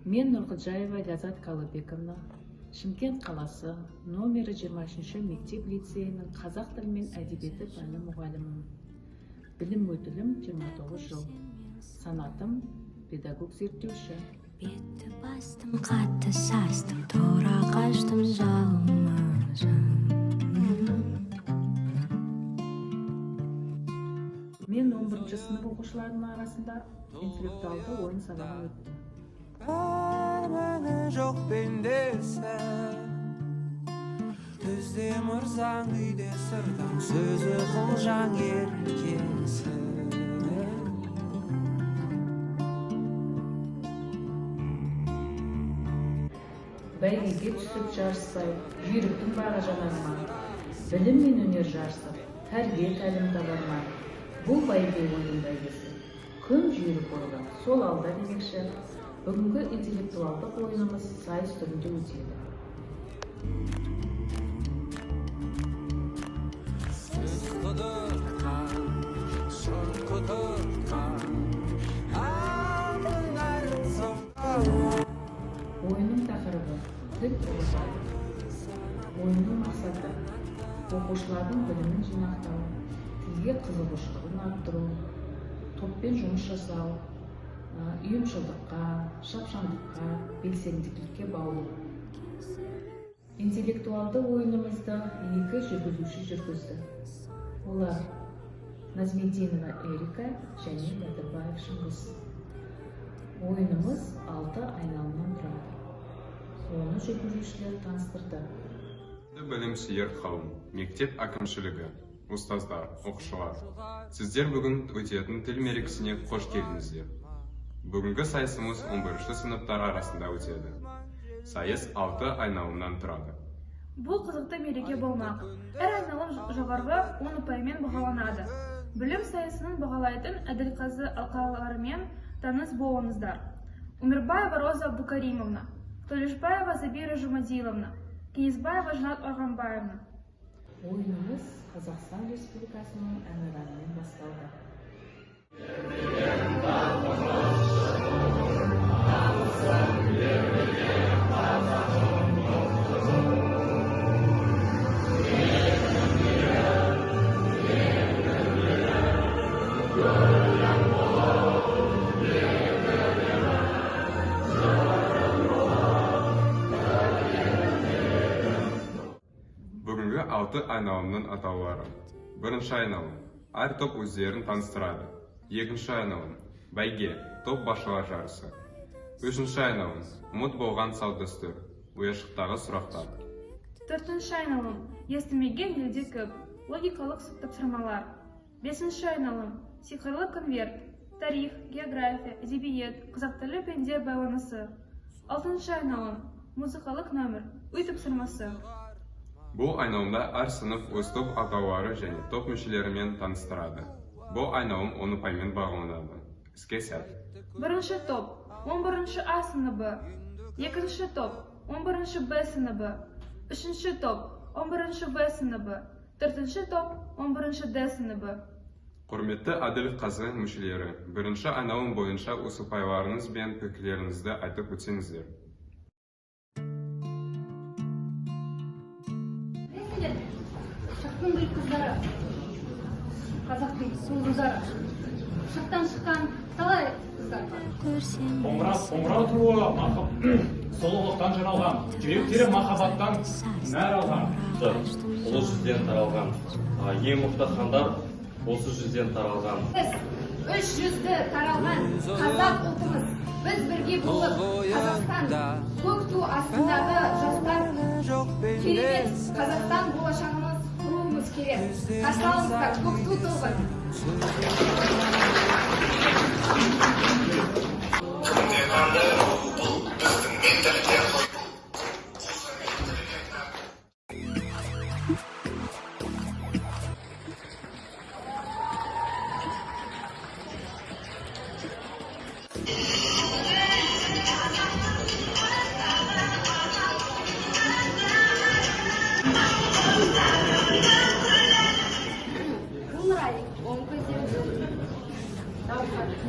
Мен Нұрғыджаева Ляззат Қалыбековна, Шымкент қаласы номері 23 мектеп лицейінің қазақ тілі мен әдебиеті пәні мұғалімімін. Білім өтілім 29 жыл. Санатым педагог зерттеуші. Бетті бастым, қатты састым, тура қаштым жалмажым. Мен 11-ші сынып оқушыларының арасында интеллектуалды ойын сабағын өттім. Мәні жоқ пендесі, түзде мұрзаң үйде сырдаң, сөзі қылжаң еркесі. Бәйгеге түсіп жарыспай, жүйріктің бағы жанарма. Білім мен өнер жарысып, тәрбие тәлім табарма. Бұл бәйге ойын бәйгесі. Күн жүйрік болды, сол алда демекші. Бүгінгі интеллектуалдық ойынымыз сайыс түрінде өтеді. Сөз құдыртқан, шын құдыртқан, алтын арын соққан. Ойынның тақырыбы тіл ұғысады. Ойынның мақсаты оқушылардың білімін жинақтау, тілге қызығушылығын арттыру, топпен жұмыс жасау, ұйымшылдыққа, шапшаңдыққа, белсенділікке баулу. Интеллектуалды ойынымызды 2 жүргізуші жүргізді. Олар Назметдинова Эрика және Батырбаев Шыңғыс. Ойынымыз 6 айналымнан тұрады. Оны жүргізушілер таныстырды. Білім сүйер қауым, мектеп әкімшілігі, ұстаздар, оқушылар. Сіздер бүгін өтетін тіл мерекесіне қош келдіңіздер. Бүгінгі сайысымыз 11-ші сыныптар арасында өтеді. Сайыс 6 айналымнан тұрады. Бұл қызықты мереке болмақ. Әр айналым жоғарғы 10 ұпаймен бағаланады. Білім сайысының бағалайтын Әділқазы алқаларымен таныс болыңыздар. Умирбаева Роза Букаримовна, Толешбаева Забира Жумадиловна, Кенесбаева Жанат Орғанбаевна. Ойынымыз Қазақстан Республикасының әнұранымен басталды. Бүгінгі 6 айналымның атаулары. Бірінші айналым. Әр топ өздерін таныстырады. Екінші айналым. Бәйге, топ басшылар жарысы. Үшінші айналым. Ұмыт болған салт-дәстүр. Ұяшықтағы сұрақтар. Төртінші айналым. Естімеген елде көп. Логикалық тапсырмалар. Бесінші айналым. Сиқырлы конверт. Тарих, география, әдебиет, қазақ тілі пенде байланысы. Алтыншы айналым. Музыкалық нөмір. Үй тапсырмасы. Бұл айналымда әр сынып өз топ атаулары және топ мүшелерімен таныстырады. Бұл айналым 10 ұпаймен бағаланады. Іске сәт. Бірінші топ 11-ші А сыныбы. Екінші топ 11-ші Б сыныбы. Үшінші топ 11-ші В сыныбы. Төртінші топ 11-ші Д сыныбы. Құрметті Әділқазы мүшелері, бірінші айналым бойынша өз ұпайларыңыз бен пікірлеріңізді айтып өтсеңіздер. Шақтың гүл қыздары, қазақтың сұлу қыздары, шақтан шыққан талай қыздар. Қоңырау тұруы сұлулықтан жиналған, жүректері махаббаттан нәр алған. Ұлы жүзден таралған, ең мықты хандар осы жүзден таралған. Біз 300-ді таралған қазақ ұлтымыз. Біз бірге болып Қазақстан, көк ту астындағы жастар, керемет Қазақстан болашағымыз құруымыз керек. Қарсылыңыздар көк ту тобын.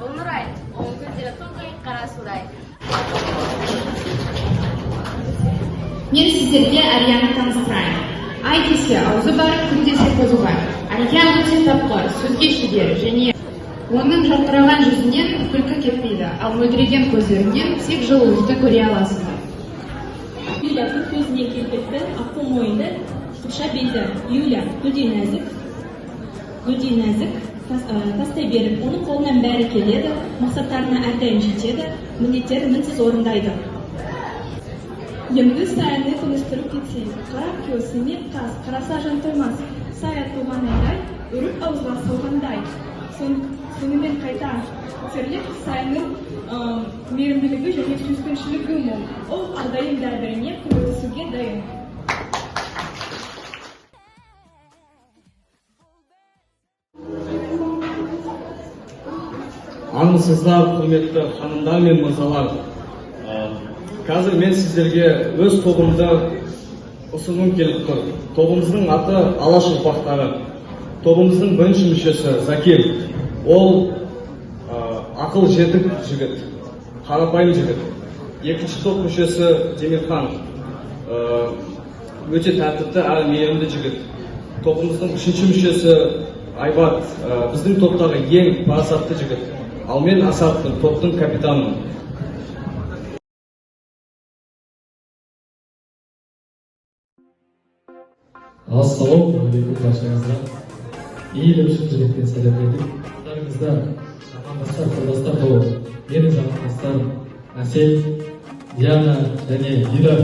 Нұрай, оң көздері тұңғиық қара судай. Мен сіздерге Арияны таныстырайын. Ай десе аузы бар, күн десе көзі бар. Ария өте тапқыр, сөзге шебер және оның жарқыраған жүзінен күлкі кетпейді, ал мөлдіреген көздерінен тек жылулықты көре аласыздар. Юляның көзіне келбетті, ақыл мойынды, шықша белді. Юля гүлдей нәзік, тастай беріп, оның қолынан бәрі келеді, мақсаттарына әрдайым жетеді, міндеттерін мінсіз орындайды. Емді саяны күмістіріп кетсейді, қарап кеусіне қас, қараса жан тоймас, сая туған айдай, үріп ауызға салғандай. Сонымен қайта көтеріліп, саяның мейірімділігі және сүйіспеншілігі мол. Ол әрдайым бәріне көмектесуге дайын. Армысыздар, құрметті ханымдар мен мырзалар. Қазір мен сіздерге өз тобымды ұсынғым келіп тұр. Тобымыздың аты Алаш ұрпақтары. Тобымыздың бірінші мүшесі Закир. Ол ақыл жетік жігіт, қарапайым жігіт. Екінші топ мүшесі Демирхан. Өте тәртіпті әрі мейірімді жігіт. Тобымыздың үшінші мүшесі Айбат. Біздің топтағы ең парасатты жігіт. Ал мен Асатпын, топтың капитанымын. Ассалаумағалейкум баршаңызға. Ел үшін жүректен сәлем бердік. Алдарыңызда замандастар, құрдастар толы. Менің замандастарым Әсел, Диана және Ира.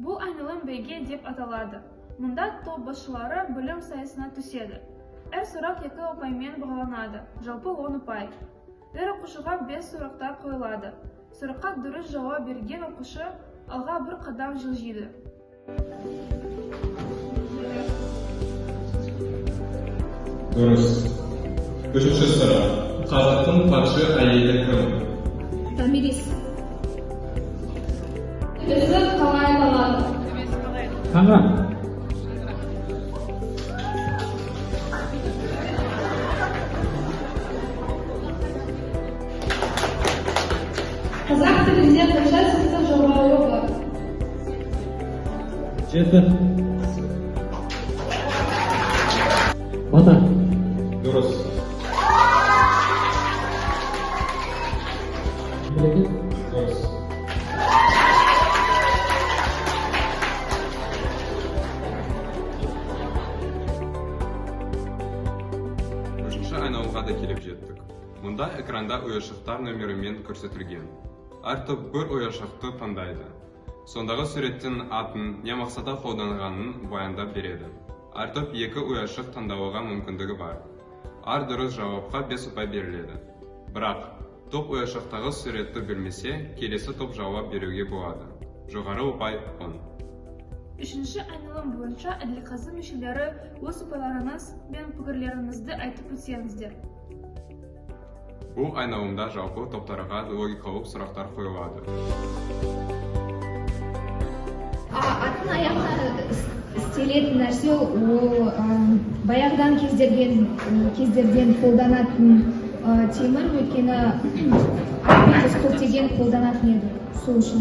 Бұл айналым бәйге деп аталады. Мұнда топ басшылары білім сайысына түседі. Әр сұрақ 2 ұпаймен бағаланады, жалпы 10 ұпай. Әр оқушыға 5 сұрақтар қойылады. Сұраққа дұрыс жауап берген оқушы алға бір қадам жылжиды. Дұрыс. Үшінші сұрақ. Қазақтың патша әйелі кім? Томирис. Өзі қалай аталады? Қаңа. Қазақ тілінде қанша сөздің жауабы бар? 7. Бата. Дұрыс. Дұрыс. Үшінші айналымға да келіп жеттік. Мұнда экранда ойыншықтар нөмірімен көрсетілген. Әр топ бір ойыншықты таңдайды. Сондағы суреттен атын не мақсатта қолданғанын баяндап береді. Әр топ 2 ойыншық таңдауға мүмкіндігі бар. Әр дұрыс жауапқа 5 ұпай беріледі. Бірақ топ ойыншықтағы суретті білмесе, келесі топ жауап беруге болады. Жоғары ұпай 10. Үшінші айналым бойынша әділқазы мүшелері өз ұпайларыңыз бен пікірлеріңізді айтып өтсеңіздер. Бұл айналымда жалпы топтарға логикалық сұрақтар қойылады. Атын аяғына істелетін нәрсе ол баяғыдан кездерден қолданатын темір, өйткені арпетес көптеген қолданатын еді, сол үшін.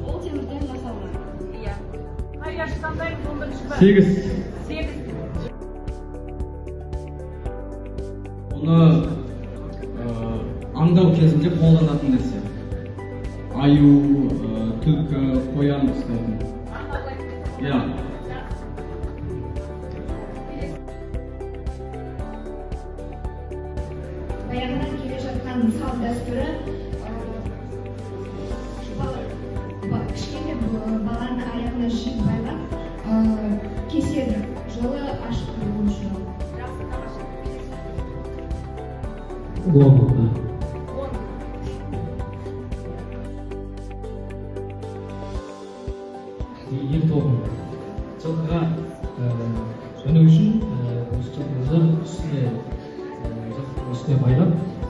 Ол темірден жасалған. Иә. Қай yaştandayım 11. 8. Оны аңдау кезінде қолданатын нәрсе. Аю, түлкі, қоян ұстайтын. Иә. Баяғыдан келе жатқан салт дәстүрі кішкене баланың аяғына жіп байлап кеседі, жолы ашық болу үшін.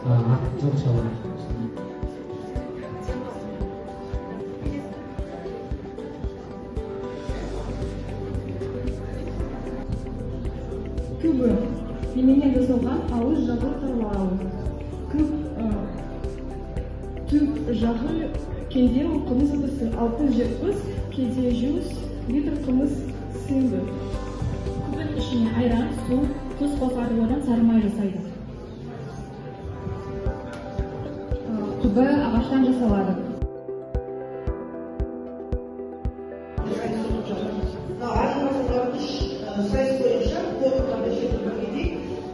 Жоқ шалар. Күбі неменен жасалған ауыз жағы тарлауы. Күп түп жағы кейде ол қымыз ыдысы 670, кейде 100 литр қымыз сыйымды. Күбін ішіне айран, су, тұз қосады, одан сары май жасайды. Күбі ағаштан жасалады.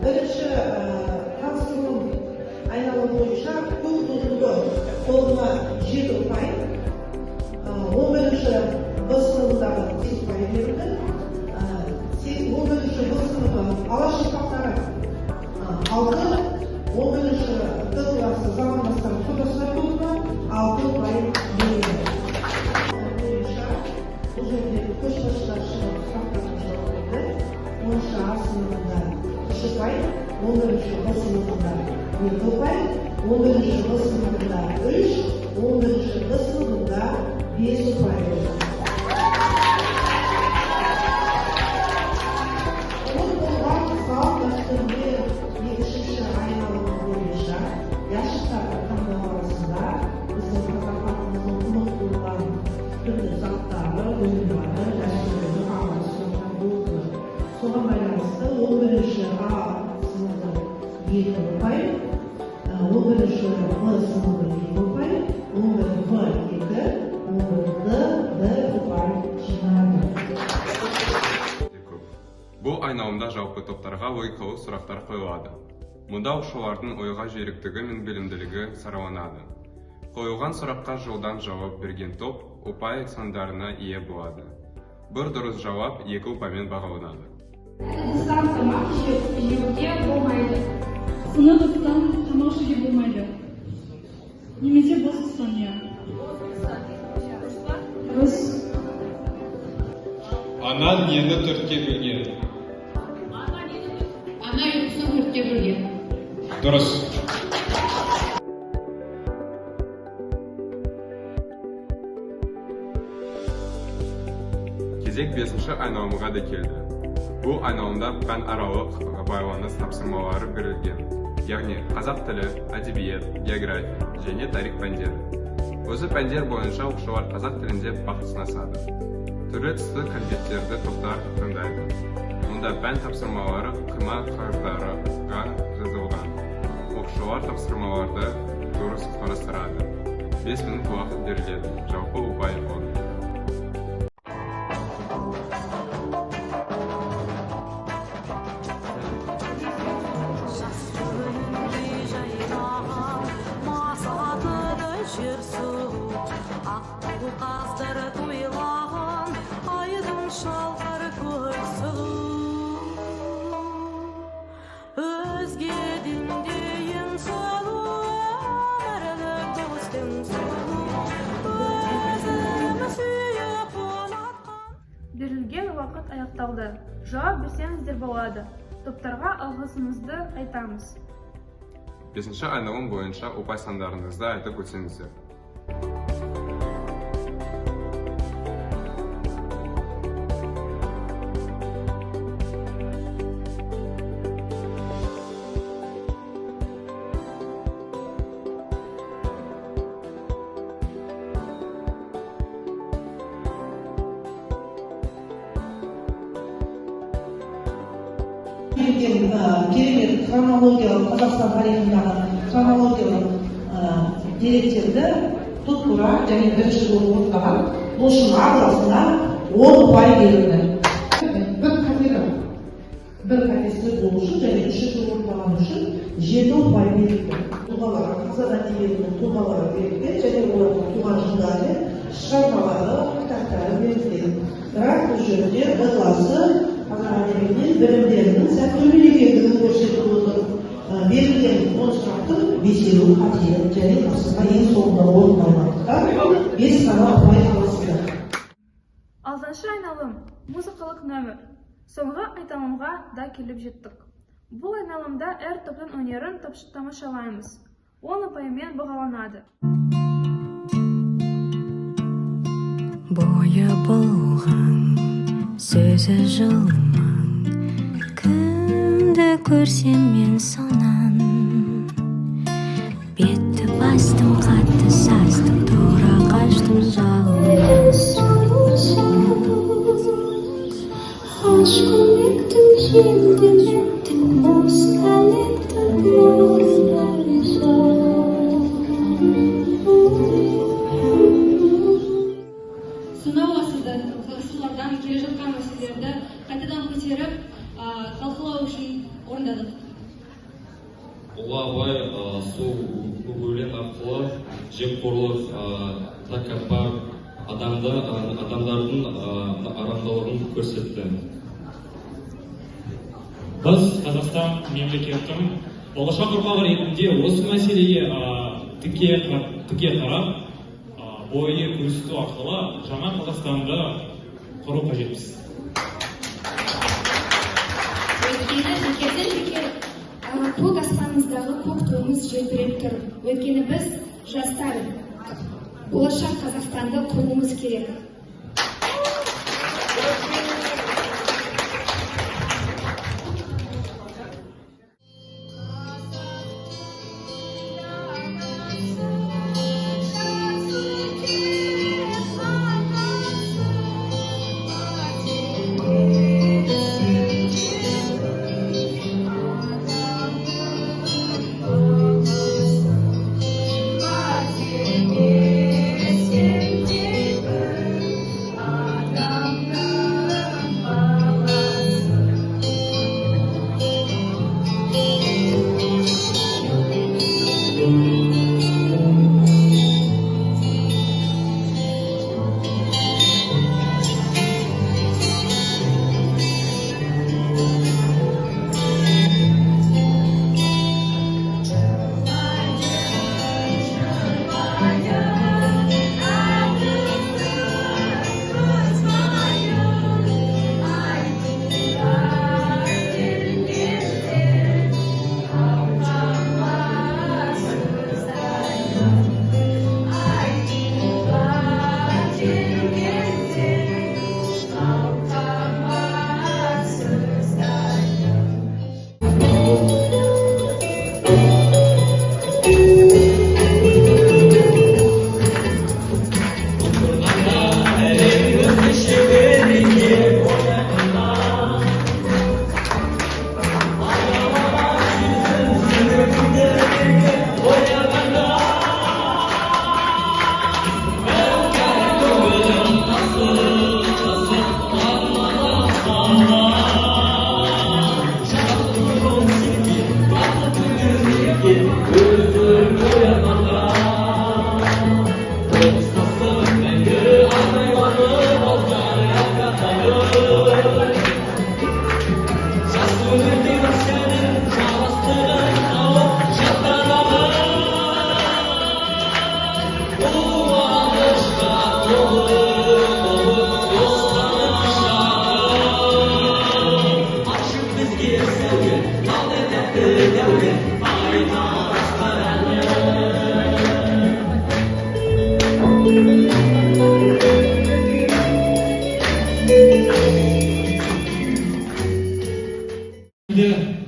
Бірінші таныстырылым айналым бойынша көк тұзды қолына 7 ұпай, 11-ші Б сыныбындағы 8 ұпай берілді, 11-ші Б сыныбы алаш ұрпақтары 6, 11-ші Д класы замандастар құрдастар тобына 6 ұпай берілді. Бойынша бұл жерде көшбасшылар шығып сұрақтарға жауап берді. 10-ші А сыныбында 3 ұпай, 11-ші Б сыныбында 2 ұпай, 11-ші Б сыныбында 3, 11-ші Б сыныбында 5 ұпай берді. Ол болған салт дәстүрде 2-ші айналым бойынша яшықтардың таңдау арасында біздің қазақ халқымыздың ұмыт болған түрлі заттары, бұйымдары, дәстүрлері арасында болды. Соған байланысты 11-ші А сыныбы 2 ұпай, 11-ші Б сыныбы 2 ұпай, 11-ші В 2, 11-ші Д ұпай жинады. Бұл айналымда жалпы топтарға логикалық сұрақтар қойылады. Мұнда оқушылардың ойға жүйріктігі мен білімділігі сараланады. Қойылған сұраққа жылдан жауап берген топ ұпай сандарына ие болады. Бір дұрыс жауап 2 ұпаймен бағаланады. Ыдыстан тамақ жеуге болмайды. Сынып ыдыстан тамақ жеуге болмайды. Немесе бос ыдыстан, иә. Дұрыс. Ана нені төртке бөлген? Ана ұйқысын 4-ке бөлген. Дұрыс. Кезек 5-ші айналымға да келді. Бұл айналымда пәнаралық байланыс тапсырмалары берілген. Яғни қазақ тілі, әдебиет, география және тарих пәндері. Өзі пәндер бойынша оқушылар қазақ тілінде бақ сынасады. Түрлі түсті конспекттерді топтар таңдайды. Мұнда пән тапсырмалары қима қағаздарға жазылған. Оқушылар тапсырмаларды дұрыс қарастырады. 5 минут уақыт беріледі. Жалпы ұпай 10. Берілген уақыт аяқталды. Жауап берсеңіздер болады. Топтарға алғысымызды айтамыз. 5-ші айналым бойынша ұпай сандарыңызды айтып өтсеңіздер. Керемет хронологиялық Қазақстан тарихындағы хронологиялық деректерді тұт-тура және бірінші болып орындаған Лошын арасында 10 ұпай берілді. Бір қатесі болушы және үшінші орындаған үшін 7 ұпай берілді. Тұлғаларға қазақ әдебиетінің тұлғалары берілген және олардың туған жылдары, шығармалары, кітаптары берілген. Бірақ бұл жерде Б класы қазақ әдебиетінен білімдерінің сәттілігін көрсетіп отыр. Берілген 10 сұрақтың 5-еуі қате және тапсырма ең соңында орындалғандықтан 5 ғана ұпай алысты. 6-шы айналым музыкалық нөмір. Соңғы айналымға да келіп жеттік. Бұл айналымда әр топтың өнерін тамашалаймыз. 10 ұпаймен бағаланады. Бойы болған сөзі жылмаң, кімді көрсем мен сонан. Бетті бастым, қатты састым, тура қаштым жалын. Хош көмектің желден жүктің, бос кәлектің көздері Сонау ғасырлардан келе жатқан мәселелерді қайтадан көтеріп, талқылау үшін орындадық. Ұлы абай сол өлең арқылы жемқорлық, тәкаппар адамдардың арамдылығын көрсетті. Біз Қазақстан мемлекеттің болашақ ұрпағы ретінде осы мәселеге тіке қарап, бойы көрсету арқылы жаңа Қазақстанды құру қажетпіз. Көк аспанымыздағы көк туымыз желбіреп тұр. Өйткені біз жастар болашақ Қазақстанды құруымыз керек.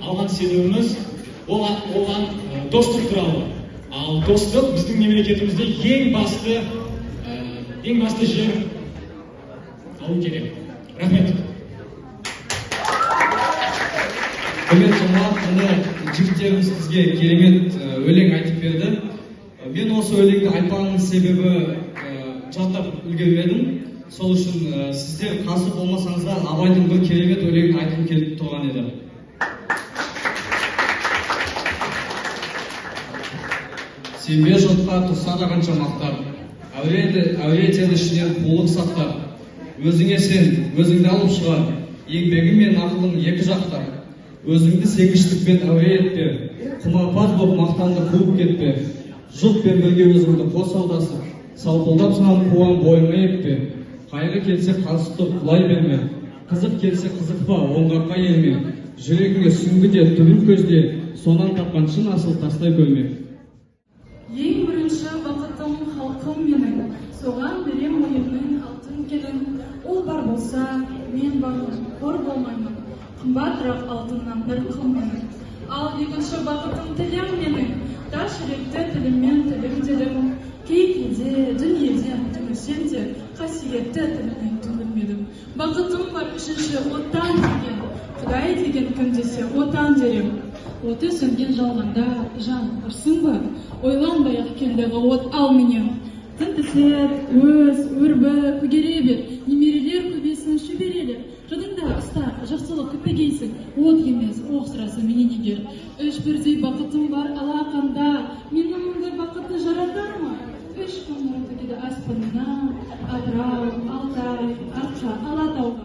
Алған себебіміз оған достық туралы. Ал достық біздің мемлекетімізде ең басты жер алу керек. Рахмет. Жігіттеріміз сізге керемет өлең айтып берді. Мен осы өлеңді айтпағымның себебі жаттап үлгермедім. Сол үшін сіздер қарсы болмасаңыздар Абайдың бір керемет өлеңін айтқым келіп тұрған еді. Сенбе жұртқа тұрса да қанша мақтап, әуре етеді ішінен қулық сақтап. Өзіңе сен, өзіңді алып шығар, еңбегің мен ақылың екі жақтар. Өзіңді сенгіштікпен әуре етпе, құмарпаз боп мақтанды қуып кетпе. Жұртпен бірге өзіңді қос алдасып, салпылдап саған қуан бойыңа еппе. Қайғы келсе қарсы тұр, құлай берме. Қызық келсе қызықпа, оңғаққа елме. Жүрегіңе сүңгі де, түбін көзде, сонан тапқан шын асыл тастай көрме. соған берем ойымның алтын келін. Ол бар болса, мен бармын, қор болмаймын. Қымбатырақ алтыннан бір қылмын. Ал екінші бақытым тілем менің. Таш жүректі тіліммен тілім дедім. Кей кезде, дүниеде түңілсем де, қасиетті тіліммен түңілмедім. Бақытым бар үшінші оттан деген. Құдай деген кім десе отан дерем. Оты сөнген жалғанда жан ұрсың ба? Ойланбай-ақ келдіғі от ал менен. Тінтісет, өз, өрбі, күгере бер. Немерелер көбесін шүберелер. Жадыңда ұста, жақсылық күпегейсің. От емес, оқ сұрасы менен егер. Үш бірдей бақытым бар алақанда. Мені мұндай бақытты жаратар ма? Үш қоңыр төгеді аспанына. Атырау, Алтай, Арқа, Алатауға.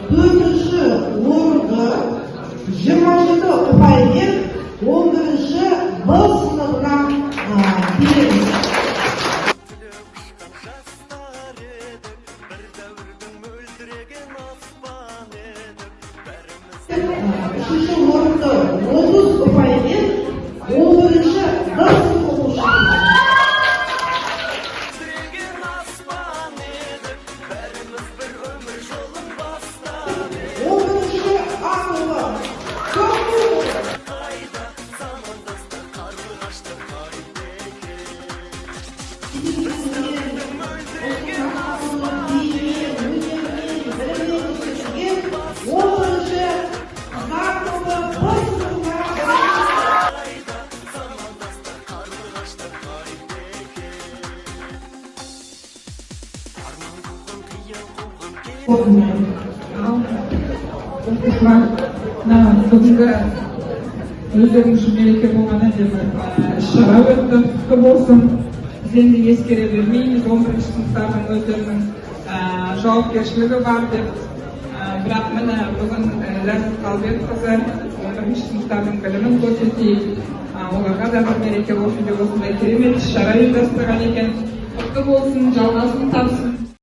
Төртінші орынды 27 ұпаймен 11-ші Б сыныбына береміз. Үшінші орынды 30 ұпаймен 11-ші Д сынып оқушысы. Бүгінгі өздерің үшін мереке болғаны деп іс-шара өтті, құтты болсын. Біз енді ескере бермейміз, 11-ші сыныптардың өздерінің жауапкершілігі бар деп. Бірақ міне бүгін Ләззат Қалбекқызы 11-ші сыныптардың білімін көрсетейік. Оларға да бір мереке болсын деп осындай керемет іс-шара ұйымдастырған екен. Құтты болсын, жалғасын тапсын.